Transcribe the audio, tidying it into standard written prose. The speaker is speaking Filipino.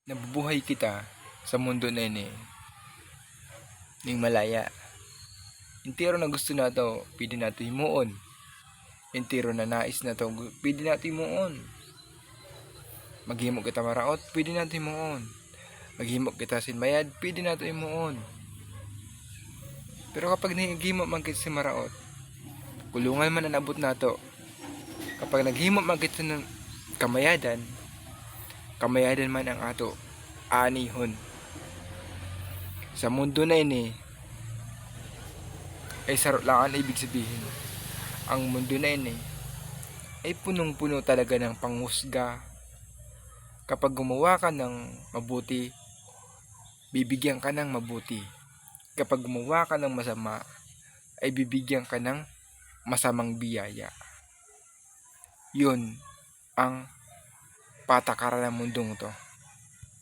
nabubuhay kita sa mundo na ini ning malaya. Intiro na gusto na to, pwede na to himuon. Intiro na nais na to, pwede na to himuon. Maghimo kita maraot, pwede na to himuon. Maghimo kita sinmayad, pwede na to himuon. Pero kapag naghimo man kita si maraot, kulungan man ang abot nato. Kapag naghimo man kita ng kamayadan, kamayadan man ang ato anihon. Sa mundo na ini ay sarot lang ang ibig sabihin. Ang mundo na ini ay punong-puno talaga ng panghusga. Kapag gumawa ka ng mabuti, bibigyan ka ng mabuti. Kapag gumawa ka ng masama, ay bibigyan ka ng masamang biyaya. Yun ang patakaran ng mundong to.